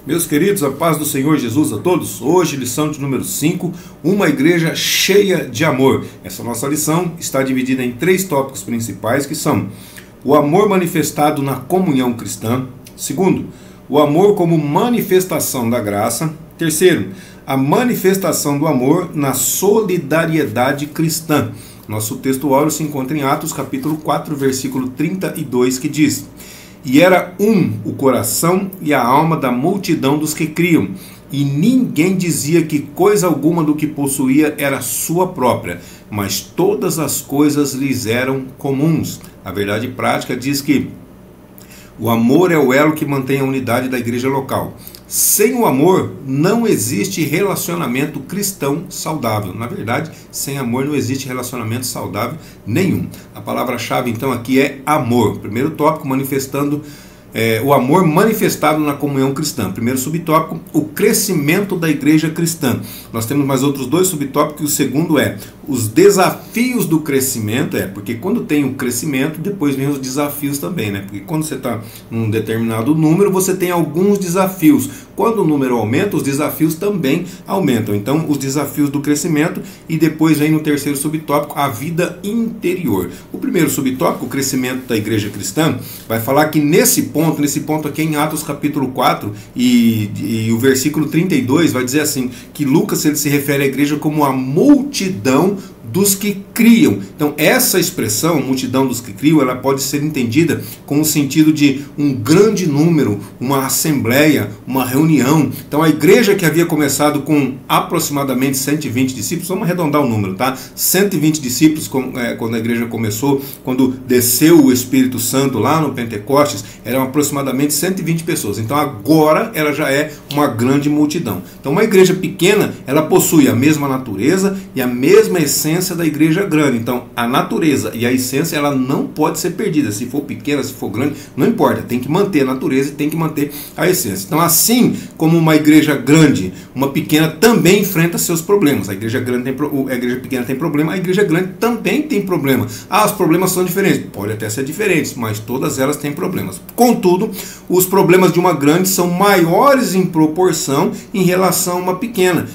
Meus queridos, a paz do Senhor Jesus a todos. Hoje, lição de número 5, uma igreja cheia de amor. Essa nossa lição está dividida em 3 tópicos principais, que são o amor manifestado na comunhão cristã. Segundo, o amor como manifestação da graça. Terceiro, a manifestação do amor na solidariedade cristã. Nosso texto áureo se encontra em Atos capítulo 4, versículo 32, que diz: E era o coração e a alma da multidão dos que criam, e ninguém dizia que coisa alguma do que possuía era sua própria, mas todas as coisas lhes eram comuns. A verdade prática diz que o amor é o elo que mantém a unidade da igreja local. Sem o amor não existe relacionamento cristão saudável. Na verdade, sem amor não existe relacionamento saudável nenhum. A palavra-chave então aqui é amor. Primeiro tópico, manifestando o amor manifestado na comunhão cristã. Primeiro subtópico, o crescimento da igreja cristã. Nós temos mais outros 2 subtópicos, e o segundo é os desafios do crescimento. Porque quando tem o crescimento, depois vem os desafios também, né? Porque quando você está num determinado número, você tem alguns desafios. Quando o número aumenta, os desafios também aumentam. Então, os desafios do crescimento, e depois vem no terceiro subtópico, a vida interior. O primeiro subtópico, o crescimento da igreja cristã, vai falar que nesse ponto aqui em Atos capítulo 4 e o versículo 32 vai dizer assim, que Lucas ele se refere à igreja como a multidão dos que criam. Então essa expressão, multidão dos que criam, ela pode ser entendida com o sentido de um grande número, uma assembleia, uma reunião. Então a igreja que havia começado com aproximadamente 120 discípulos, vamos arredondar o número, tá? 120 discípulos quando a igreja começou, quando desceu o Espírito Santo lá no Pentecostes, eram aproximadamente 120 pessoas. Então agora ela já é uma grande multidão. Então uma igreja pequena, ela possui a mesma natureza e a mesma essência da igreja grande. Então a natureza e a essência ela não pode ser perdida. Se for pequena, se for grande, não importa, tem que manter a natureza e tem que manter a essência. Então assim como uma igreja grande, uma pequena também enfrenta seus problemas. A igreja pequena tem problema, a igreja grande também tem problema. Os problemas são diferentes, pode até ser diferentes, mas todas elas têm problemas. Contudo, os problemas de uma grande são maiores em proporção em relação a uma pequena.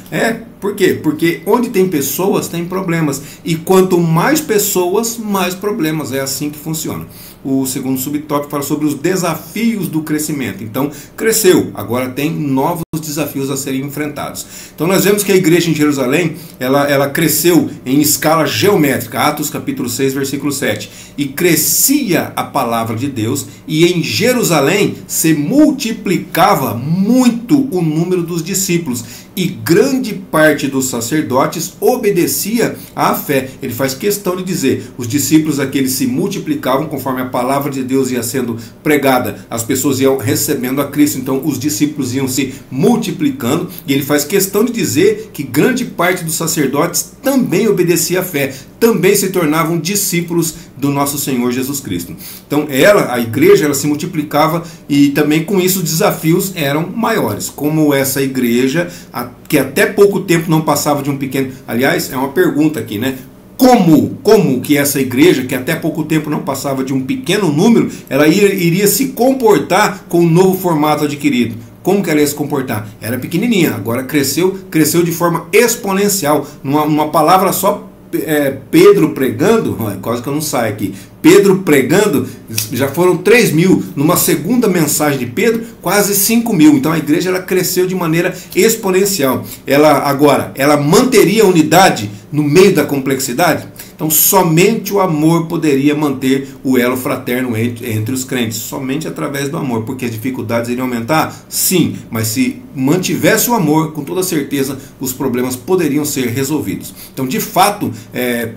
Por quê? Porque onde tem pessoas, tem problemas. E quanto mais pessoas, mais problemas. É assim que funciona. O segundo subtópico fala sobre os desafios do crescimento. Então, cresceu. Agora tem novos desafios a serem enfrentados. Então, nós vemos que a igreja em Jerusalém, ela cresceu em escala geométrica. Atos capítulo 6, versículo 7. E crescia a palavra de Deus. E em Jerusalém se multiplicava muito o número dos discípulos. E grande parte dos sacerdotes obedecia à fé. Ele faz questão de dizer, os discípulos aqueles se multiplicavam conforme a palavra de Deus ia sendo pregada. As pessoas iam recebendo a Cristo, então os discípulos iam se multiplicando. E ele faz questão de dizer que grande parte dos sacerdotes também obedecia à fé. Também se tornavam discípulos do nosso Senhor Jesus Cristo. Então a igreja, ela se multiplicava e também com isso os desafios eram maiores. Como essa igreja, que até pouco tempo não passava de um pequeno... Aliás, é uma pergunta aqui, né? Como que essa igreja, que até pouco tempo não passava de um pequeno número, ela iria se comportar com o novo formato adquirido? Como que ela ia se comportar? Era pequenininha, agora cresceu de forma exponencial. Numa palavra só, Pedro pregando, quase que eu não saio aqui, Pedro pregando, já foram 3.000, numa segunda mensagem de Pedro, quase 5.000, então a igreja ela cresceu de maneira exponencial. Ela manteria a unidade no meio da complexidade? Então somente o amor poderia manter o elo fraterno entre os crentes, somente através do amor, porque as dificuldades iriam aumentar? Sim, mas se mantivesse o amor, com toda certeza os problemas poderiam ser resolvidos. Então de fato,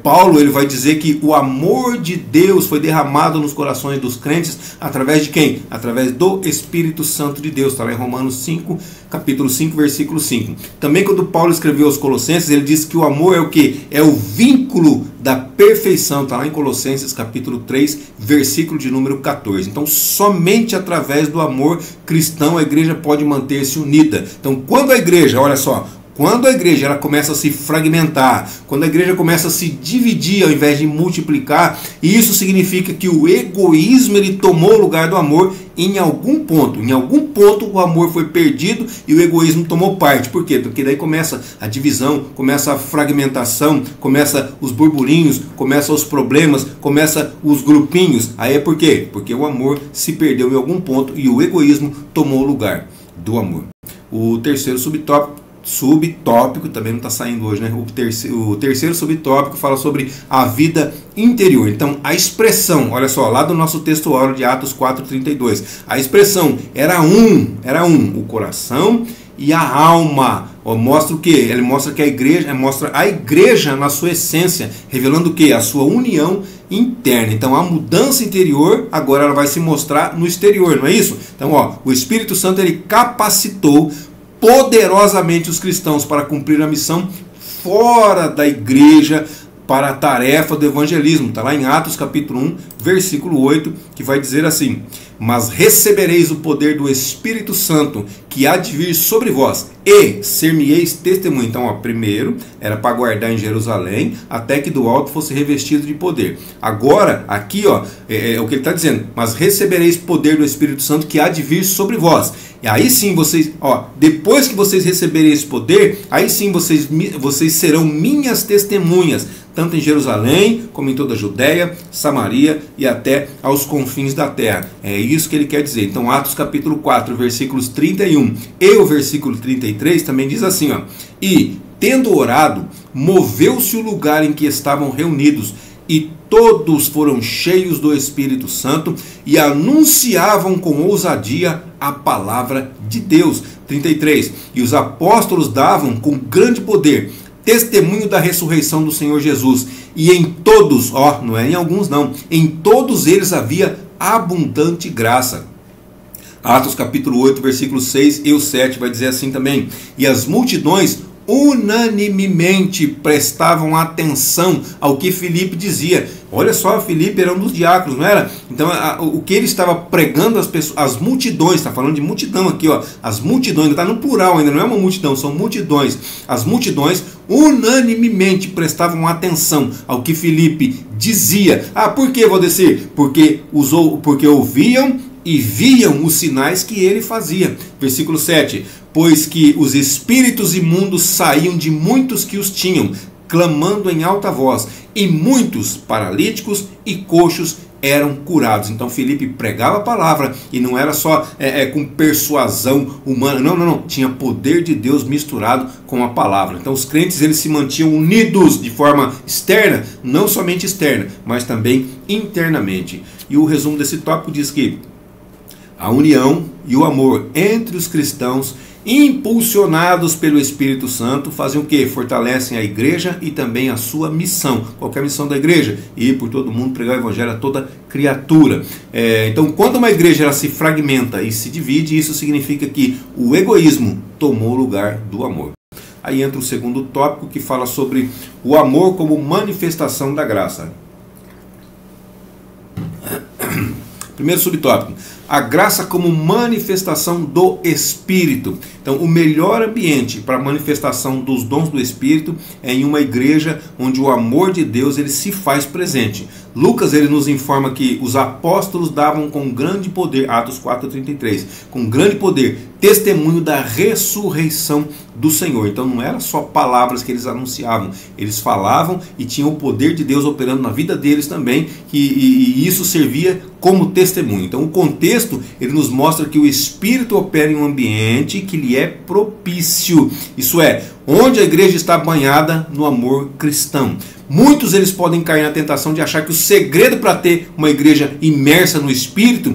Paulo ele vai dizer que o amor de Deus foi derramado nos corações dos crentes através de quem? Através do Espírito Santo de Deus, está lá em Romanos 5, capítulo 5, versículo 5. Também quando Paulo escreveu aos Colossenses, ele disse que o amor é o que? É o vínculo da perfeição, está lá em Colossenses capítulo 3, versículo de número 14. Então somente através do amor cristão a igreja pode manter-se unida. Então quando a igreja, olha só, quando a igreja ela começa a se fragmentar, quando a igreja começa a se dividir ao invés de multiplicar, isso significa que o egoísmo ele tomou o lugar do amor em algum ponto. Em algum ponto o amor foi perdido e o egoísmo tomou parte. Por quê? Porque daí começa a divisão, começa a fragmentação, começa os burburinhos, começa os problemas, começa os grupinhos. Aí é por quê? Porque o amor se perdeu em algum ponto e o egoísmo tomou o lugar do amor. O terceiro subtópico também não está saindo hoje, né? O terceiro subtópico fala sobre a vida interior. Então, a expressão, olha só, lá do nosso texto áureo de Atos 4:32, a expressão era o coração e a alma. Mostra o que? Ele mostra que mostra a igreja na sua essência, revelando o que? A sua união interna. Então, a mudança interior agora ela vai se mostrar no exterior, não é isso? Então, o Espírito Santo ele capacitou poderosamente os cristãos para cumprir a missão fora da igreja para a tarefa do evangelismo. Está lá em Atos capítulo 1, versículo 8, que vai dizer assim: mas recebereis o poder do Espírito Santo, que há de vir sobre vós, e ser-me-eis testemunha. Então, primeiro era para guardar em Jerusalém, até que do alto fosse revestido de poder. Agora, aqui, é o que ele está dizendo: mas recebereis poder do Espírito Santo, que há de vir sobre vós. E aí sim vocês, depois que vocês receberem esse poder, aí sim vocês serão minhas testemunhas, tanto em Jerusalém, como em toda a Judéia, Samaria e até aos confins da terra. É isso que ele quer dizer. Então, Atos capítulo 4, versículos 31 e o versículo 33 também diz assim, e, tendo orado, moveu-se o lugar em que estavam reunidos, e todos foram cheios do Espírito Santo e anunciavam com ousadia a palavra de Deus. 33. E os apóstolos davam com grande poder testemunho da ressurreição do Senhor Jesus. E em todos, não é em alguns não, em todos eles havia abundante graça. Atos capítulo 8, versículo 6 e o 7 vai dizer assim também: e as multidões unanimemente prestavam atenção ao que Filipe dizia. Olha só, Filipe era um dos diáconos, não era? Então, o que ele estava pregando às pessoas, as multidões, está falando de multidão aqui, as multidões, está no plural ainda, não é uma multidão, são multidões. As multidões unanimemente prestavam atenção ao que Filipe dizia. Por que, Valdecir? Porque ouviam e viam os sinais que ele fazia. Versículo 7. Pois que os espíritos imundos saíam de muitos que os tinham, clamando em alta voz, e muitos paralíticos e coxos eram curados. Então Filipe pregava a palavra, e não era só com persuasão humana, não, tinha poder de Deus misturado com a palavra. Então os crentes eles se mantinham unidos de forma externa, não somente externa, mas também internamente. E o resumo desse tópico diz que a união e o amor entre os cristãos, impulsionados pelo Espírito Santo, fazem o que? Fortalecem a igreja e também a sua missão. Qual que é a missão da igreja? Ir por todo mundo, pregar o evangelho a toda criatura. Então, quando uma igreja ela se fragmenta e se divide, isso significa que o egoísmo tomou o lugar do amor. Aí entra o segundo tópico, que fala sobre o amor como manifestação da graça. Primeiro subtópico: a graça como manifestação do Espírito. Então, o melhor ambiente para a manifestação dos dons do Espírito é em uma igreja onde o amor de Deus ele se faz presente. Lucas ele nos informa que os apóstolos davam com grande poder, Atos 4:33, com grande poder, testemunho da ressurreição do Senhor. Então não era só palavras que eles anunciavam, eles falavam e tinham o poder de Deus operando na vida deles também, e isso servia como testemunho. Então o contexto ele nos mostra que o Espírito opera em um ambiente que lhe é propício, isso é, onde a igreja está banhada no amor cristão. Muitos eles podem cair na tentação de achar que o segredo para ter uma igreja imersa no Espírito,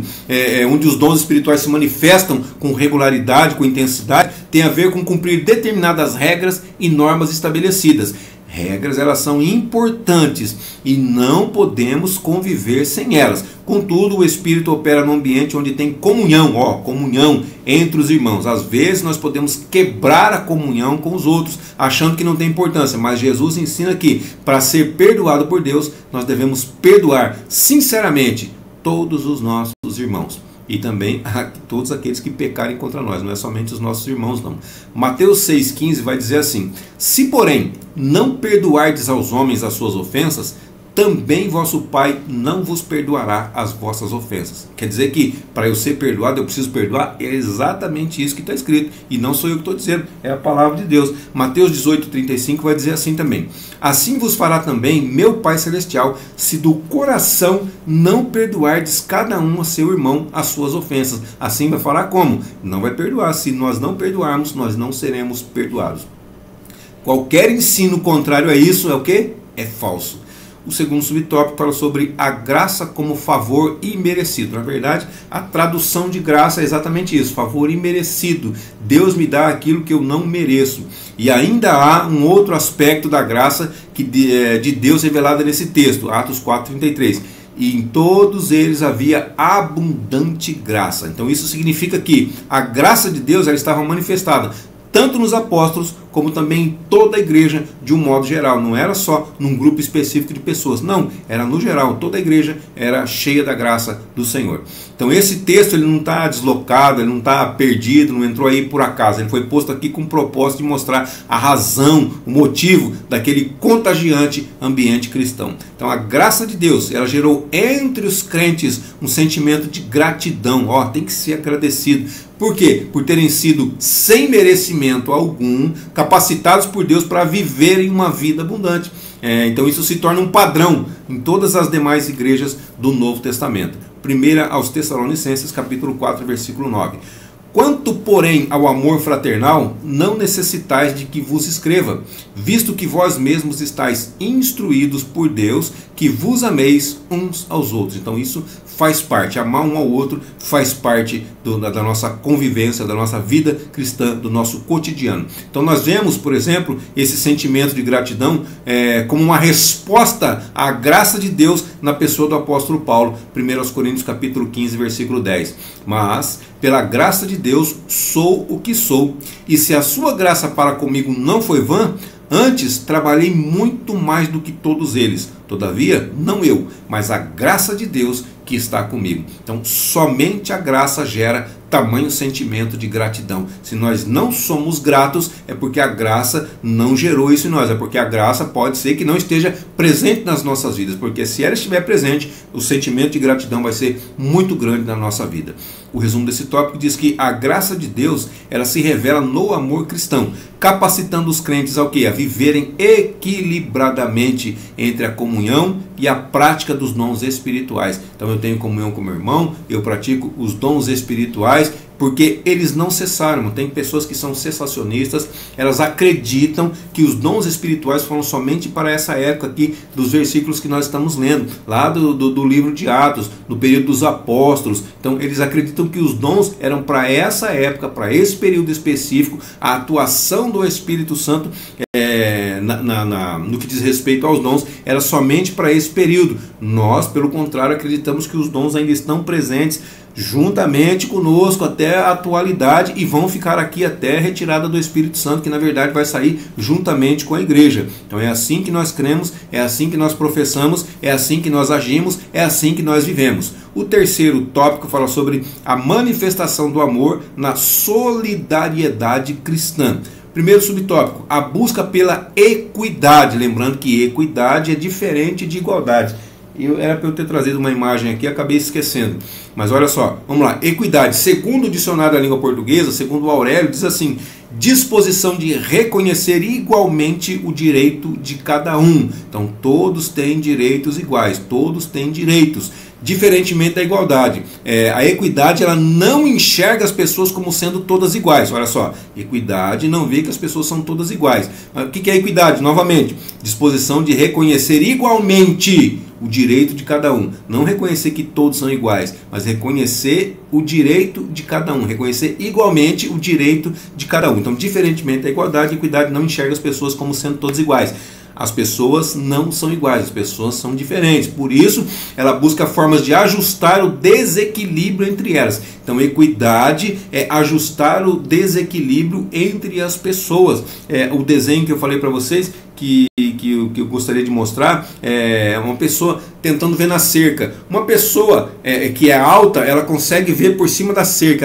onde os dons espirituais se manifestam com regularidade, com intensidade, tem a ver com cumprir determinadas regras e normas estabelecidas. Regras, elas são importantes e não podemos conviver sem elas. Contudo, o Espírito opera num ambiente onde tem comunhão, comunhão entre os irmãos. Às vezes nós podemos quebrar a comunhão com os outros, achando que não tem importância, mas Jesus ensina que para ser perdoado por Deus, nós devemos perdoar sinceramente todos os nossos irmãos. e também a todos aqueles que pecarem contra nós, não é somente os nossos irmãos, não. Mateus 6,15 vai dizer assim: se porém não perdoardes aos homens as suas ofensas, também vosso Pai não vos perdoará as vossas ofensas. Quer dizer que para eu ser perdoado, eu preciso perdoar? É exatamente isso que está escrito, e não sou eu que estou dizendo, é a palavra de Deus. Mateus 18,35 vai dizer assim também: assim vos fará também meu Pai Celestial, se do coração não perdoardes cada um a seu irmão as suas ofensas. Assim vai falar como? Não vai perdoar. Se nós não perdoarmos, nós não seremos perdoados. Qualquer ensino contrário a isso é o quê? É falso. O segundo subtópico fala sobre a graça como favor imerecido. Na verdade, a tradução de graça é exatamente isso: favor imerecido. Deus me dá aquilo que eu não mereço. E ainda há um outro aspecto da graça de Deus revelada nesse texto, Atos 4,33. E em todos eles havia abundante graça. Então isso significa que a graça de Deus ela estava manifestada tanto nos apóstolos, como também em toda a igreja de um modo geral. Não era só num grupo específico de pessoas, não, era no geral, toda a igreja era cheia da graça do Senhor. Então esse texto ele não está deslocado, ele não está perdido, não entrou aí por acaso, ele foi posto aqui com o propósito de mostrar a razão, o motivo daquele contagiante ambiente cristão. Então a graça de Deus, ela gerou entre os crentes um sentimento de gratidão. Tem que ser agradecido. Por quê? Por terem sido sem merecimento algum, capacitados por Deus para viverem uma vida abundante. Então isso se torna um padrão em todas as demais igrejas do Novo Testamento. 1 aos Tessalonicenses, capítulo 4, versículo 9. Quanto, porém, ao amor fraternal, não necessitais de que vos escreva, visto que vós mesmos estáis instruídos por Deus, que vos ameis uns aos outros. Então isso faz parte, amar um ao outro faz parte da nossa convivência, da nossa vida cristã, do nosso cotidiano. Então nós vemos, por exemplo, esse sentimento de gratidão como uma resposta à graça de Deus na pessoa do apóstolo Paulo, 1 Coríntios capítulo 15, versículo 10. Mas, pela graça de Deus, sou o que sou, e se a sua graça para comigo não foi vã, antes trabalhei muito mais do que todos eles. Todavia, não eu, mas a graça de Deus que está comigo. Então, somente a graça gera tamanho sentimento de gratidão. Se nós não somos gratos, é porque a graça não gerou isso em nós. É porque a graça pode ser que não esteja presente nas nossas vidas. Porque se ela estiver presente, o sentimento de gratidão vai ser muito grande na nossa vida. O resumo desse tópico diz que a graça de Deus, ela se revela no amor cristão, capacitando os crentes ao quê? A viverem equilibradamente entre a comunhão e a prática dos dons espirituais. Então eu tenho comunhão com meu irmão, eu pratico os dons espirituais, porque eles não cessaram. Tem pessoas que são cessacionistas, elas acreditam que os dons espirituais foram somente para essa época aqui dos versículos que nós estamos lendo, lá do livro de Atos, no período dos apóstolos. Então eles acreditam que os dons eram para essa época, para esse período específico, a atuação do Espírito Santo no que diz respeito aos dons era somente para esse período. Nós, pelo contrário, acreditamos que os dons ainda estão presentes juntamente conosco até a atualidade e vão ficar aqui até a retirada do Espírito Santo, que na verdade vai sair juntamente com a igreja. Então é assim que nós cremos, é assim que nós professamos, é assim que nós agimos, é assim que nós vivemos. O terceiro tópico fala sobre a manifestação do amor na solidariedade cristã. Primeiro subtópico, a busca pela equidade. Lembrando que equidade é diferente de igualdade. Era para eu ter trazido uma imagem aqui, acabei esquecendo. Mas olha só, vamos lá. Equidade, segundo o dicionário da língua portuguesa, segundo o Aurélio, diz assim: disposição de reconhecer igualmente o direito de cada um. Então todos têm direitos iguais, todos têm direitos. Diferentemente da igualdade, a equidade ela não enxerga as pessoas como sendo todas iguais. Olha só, equidade não vê que as pessoas são todas iguais. Mas o que é equidade? Novamente, disposição de reconhecer igualmente o direito de cada um. Não reconhecer que todos são iguais, mas reconhecer o direito de cada um, reconhecer igualmente o direito de cada um. Então, diferentemente da igualdade, a equidade não enxerga as pessoas como sendo todas iguais. As pessoas não são iguais, as pessoas são diferentes. Por isso, ela busca formas de ajustar o desequilíbrio entre elas. Então, equidade é ajustar o desequilíbrio entre as pessoas. O desenho que eu falei para vocês, que eu gostaria de mostrar, é uma pessoa tentando ver na cerca. Uma pessoa que é alta, ela consegue ver por cima da cerca,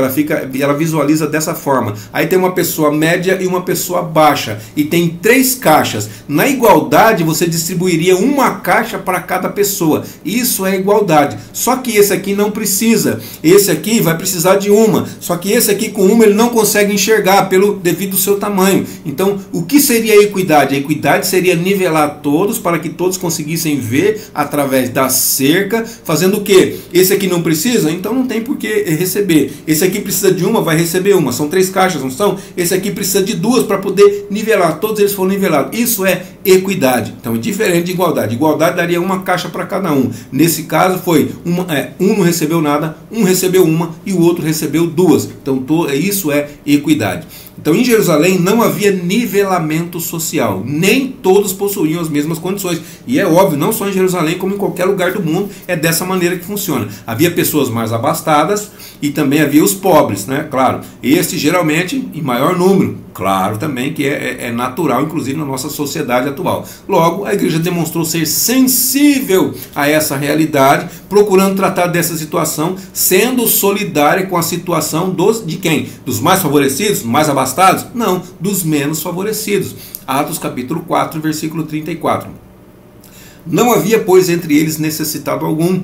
ela visualiza dessa forma. Aí tem uma pessoa média e uma pessoa baixa, e tem 3 caixas. Na igualdade, você distribuiria uma caixa para cada pessoa. Isso é igualdade. Só que esse aqui não precisa. Esse aqui vai precisar de uma. Só que esse aqui com uma ele não consegue enxergar devido ao seu tamanho. Então, o que seria a equidade? A equidade seria nivelar todos para que todos conseguissem ver através da cerca, fazendo o quê? Esse aqui não precisa? Então não tem por que receber. Esse aqui precisa de uma, vai receber uma. São 3 caixas, não são? Esse aqui precisa de 2 para poder nivelar. Todos eles foram nivelados. Isso é equidade. Então é diferente de igualdade. Igualdade daria uma caixa para cada um. Nesse caso foi um não recebeu nada, um recebeu uma e o outro recebeu 2. Então isso é equidade. Então em Jerusalém não havia nivelamento social, nem todos possuíam as mesmas condições. E é óbvio, não só em Jerusalém, como em qualquer lugar do mundo, é dessa maneira que funciona. Havia pessoas mais abastadas e também havia os pobres, né? Claro, esses geralmente em maior número. Claro também que é natural, inclusive na nossa sociedade atual. Logo, a igreja demonstrou ser sensível a essa realidade, procurando tratar dessa situação, sendo solidária com a situação de quem? Dos mais favorecidos, mais abastados? Não, dos menos favorecidos. Atos capítulo 4, versículo 34. Não havia, pois, entre eles necessitado algum,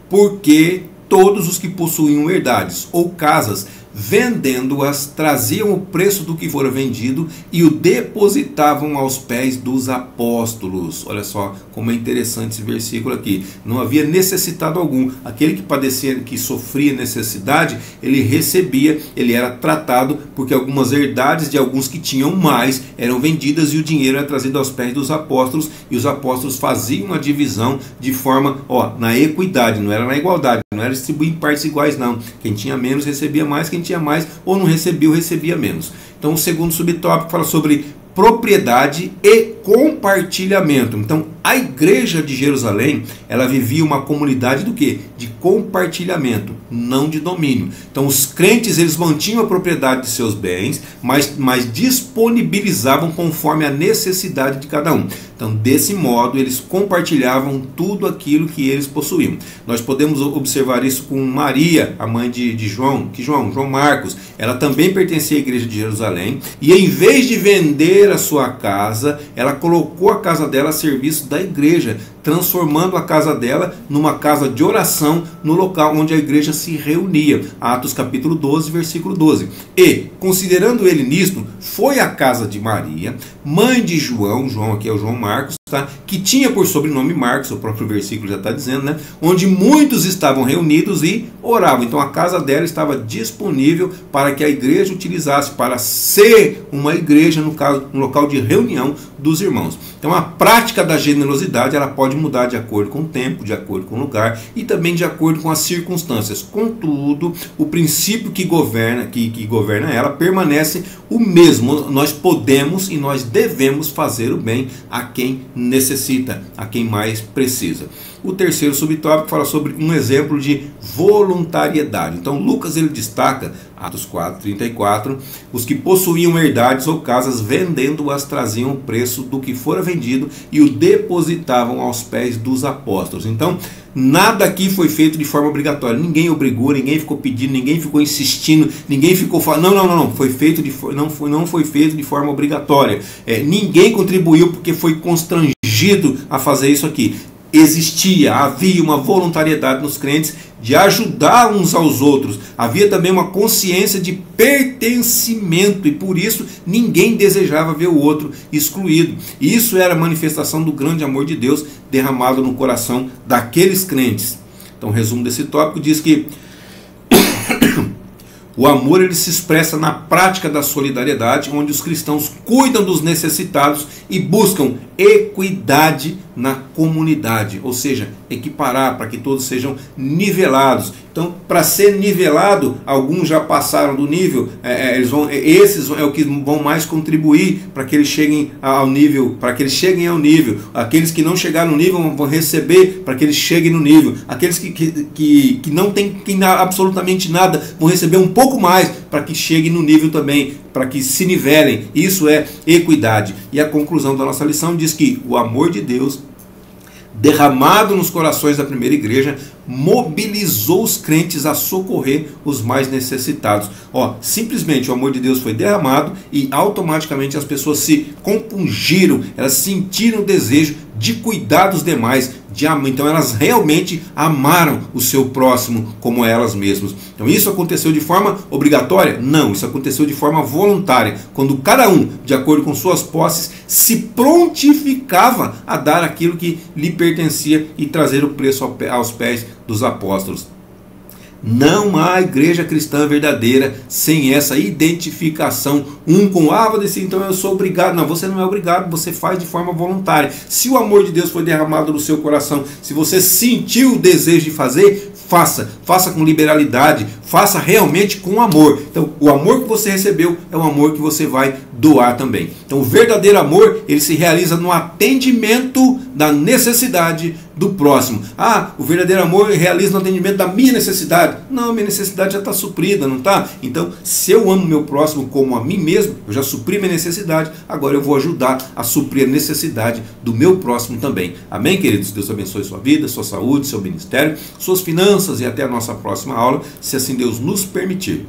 porque todos os que possuíam herdades ou casas, vendendo-as, traziam o preço do que fora vendido e o depositavam aos pés dos apóstolos. Olha só como é interessante esse versículo aqui. Não havia necessitado algum. Aquele que padecia, que sofria necessidade, ele recebia, ele era tratado, porque algumas herdades de alguns que tinham mais eram vendidas e o dinheiro era trazido aos pés dos apóstolos, e os apóstolos faziam a divisão de forma, na equidade, não era na igualdade, não era distribuir em partes iguais, não. Quem tinha menos recebia mais, quem tinha mais ou não recebia menos. Então o segundo subtópico fala sobre propriedade e compartilhamento. Então a igreja de Jerusalém, ela vivia uma comunidade do quê? De compartilhamento, não de domínio. Então os crentes, eles mantinham a propriedade de seus bens, mas disponibilizavam conforme a necessidade de cada um. Então desse modo eles compartilhavam tudo aquilo que eles possuíam. Nós podemos observar isso com Maria, a mãe de João Marcos. Ela também pertencia à igreja de Jerusalém, e em vez de vender a sua casa, ela colocou a casa dela a serviço da igreja, transformando a casa dela numa casa de oração, no local onde a igreja se reunia. Atos capítulo 12, versículo 12. E, considerando ele nisto, foi à casa de Maria, mãe de João aqui é o João Marcos, tá? Que tinha por sobrenome Marcos, o próprio versículo já está dizendo, né? Onde muitos estavam reunidos e oravam. Então a casa dela estava disponível para que a igreja utilizasse, para ser uma igreja, no caso, um local de reunião dos irmãos. Então a prática da generosidade, ela pode mudar de acordo com o tempo, de acordo com o lugar e também de acordo com as circunstâncias. Contudo, o princípio que governa ela permanece o mesmo. Nós podemos e nós devemos fazer o bem a quem necessita, a quem mais precisa. O terceiro subtópico fala sobre um exemplo de voluntariedade. Então Lucas ele destaca, Atos 4, 34, os que possuíam herdades ou casas, vendendo-as, traziam o preço do que fora vendido e o depositavam aos pés dos apóstolos. Então nada aqui foi feito de forma obrigatória. Ninguém obrigou, ninguém ficou pedindo, ninguém ficou insistindo, ninguém ficou falando, não foi feito não foi feito de forma obrigatória. Ninguém contribuiu porque foi constrangido a fazer isso aqui. Havia uma voluntariedade nos crentes de ajudar uns aos outros. Havia também uma consciência de pertencimento e por isso ninguém desejava ver o outro excluído. E isso era a manifestação do grande amor de Deus derramado no coração daqueles crentes. Então o resumo desse tópico diz que o amor ele se expressa na prática da solidariedade, onde os cristãos cuidam dos necessitados e buscam equidade na comunidade, ou seja, equiparar para que todos sejam nivelados. Então, para ser nivelado, alguns já passaram do nível, esses é o que vão mais contribuir para que eles cheguem ao nível, Aqueles que não chegaram no nível vão receber para que eles cheguem no nível. Aqueles que não têm absolutamente nada vão receber um pouco mais para que cheguem no nível também, para que se nivelem. Isso é equidade. E a conclusão da nossa lição diz que o amor de Deus derramado nos corações da primeira igreja, mobilizou os crentes a socorrer os mais necessitados. Simplesmente o amor de Deus foi derramado e automaticamente as pessoas se compungiram, elas sentiram o desejo de cuidar dos demais, então elas realmente amaram o seu próximo como elas mesmas. Então isso aconteceu de forma obrigatória? Não, isso aconteceu de forma voluntária, quando cada um, de acordo com suas posses, se prontificava a dar aquilo que lhe pertencia e trazer o preço aos pés dos apóstolos. Não há igreja cristã verdadeira sem essa identificação um com vou dizer, então eu sou obrigado. Não, você não é obrigado, você faz de forma voluntária. Se o amor de Deus foi derramado no seu coração, se você sentiu o desejo de fazer, faça com liberalidade, faça realmente com amor. Então o amor que você recebeu é o amor que você vai doar também. Então o verdadeiro amor, ele se realiza no atendimento da necessidade do próximo. O verdadeiro amor realiza no atendimento da minha necessidade. Não, minha necessidade já está suprida, não está? Então, se eu amo meu próximo como a mim mesmo, eu já supri minha necessidade, agora eu vou ajudar a suprir a necessidade do meu próximo também. Amém, queridos? Deus abençoe sua vida, sua saúde, seu ministério, suas finanças e até a nossa próxima aula, se assim Deus nos permitir.